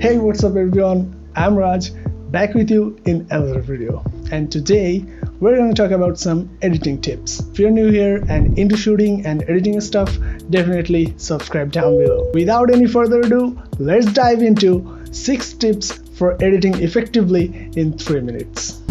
Hey, what's up everyone? I'm Raj, back with you in another video. And today we're going to talk about some editing tips. If you're new here and into shooting and editing stuff, definitely subscribe down below. Without any further ado, let's dive into 6 tips for editing effectively in 3 minutes.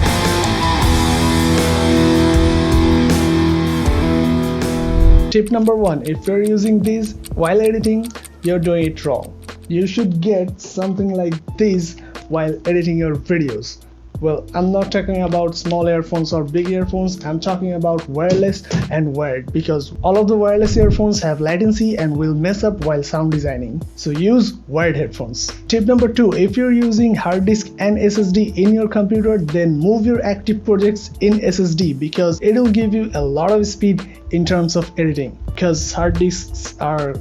Tip number 1, if you're using these while editing, you're doing it wrong. You should get something like this while editing your videos. Well, I'm not talking about small earphones or big earphones, I'm talking about wireless and wired, because all of the wireless earphones have latency and will mess up while sound designing. So use wired headphones. Tip number 2, if you're using hard disk and SSD in your computer, then move your active projects in SSD because it'll give you a lot of speed in terms of editing, because hard disks are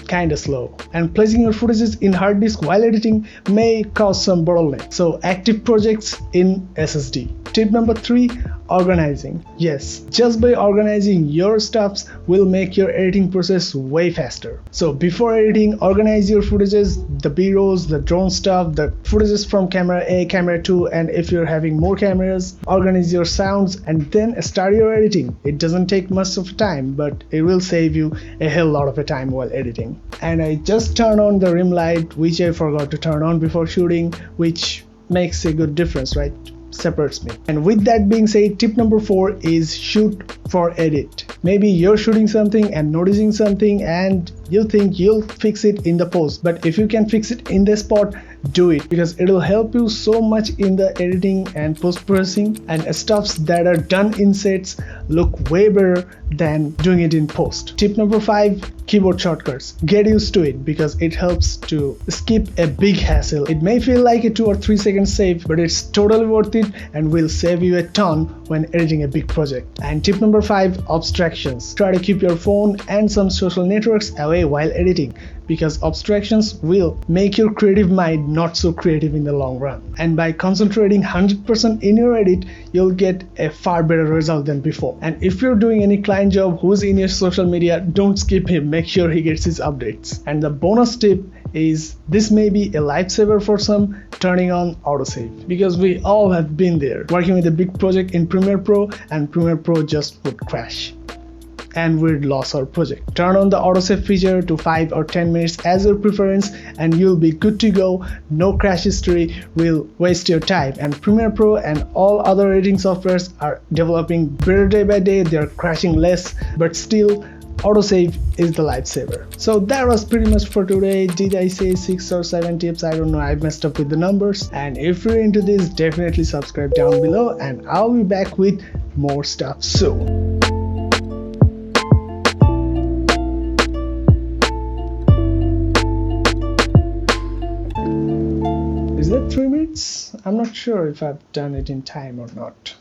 kinda slow, and placing your footages in hard disk while editing may cause some bottleneck. So active projects in SSD. Tip number 3, organizing. Yes, just by organizing your stuffs will make your editing process way faster. So before editing, organize your footages, the B-rolls, the drone stuff, the footages from camera A, camera 2, and if you're having more cameras, organize your sounds and then start your editing. It doesn't take much of time, but it will save you a hell lot of time while editing. And I just turned on the rim light, which I forgot to turn on before shooting, which makes a good difference, right? Separates me. And with that being said, tip number 4 is shoot for edit. Maybe you're shooting something and noticing something and you think you'll fix it in the post, but if you can fix it in the spot, do it, because it'll help you so much in the editing and post-processing, and stuffs that are done in sets look way better than doing it in post. Tip number 5, keyboard shortcuts. Get used to it because it helps to skip a big hassle. It may feel like a 2 or 3 second save, but it's totally worth it and will save you a ton when editing a big project. And tip number 5, abstractions. Try to keep your phone and some social networks away while editing, because abstractions will make your creative mind not so creative in the long run. And by concentrating 100% in your edit, you'll get a far better result than before. And if you're doing any client job who's in your social media, don't skip him, make sure he gets his updates. And the bonus tip is, this may be a lifesaver for some, turning on autosave, because we all have been there, working with a big project in Premiere Pro and Premiere Pro just would crash and we'd lose our project. Turn on the autosave feature to 5 or 10 minutes as your preference and you'll be good to go. No crash history will waste your time, and Premiere Pro and all other editing softwares are developing better day by day. They're crashing less, but still autosave is the lifesaver. So that was pretty much for today. Did I say 6 or 7 tips? I don't know, I messed up with the numbers. And if you're into this, definitely subscribe down below and I'll be back with more stuff soon. Is that 3 minutes? I'm not sure if I've done it in time or not.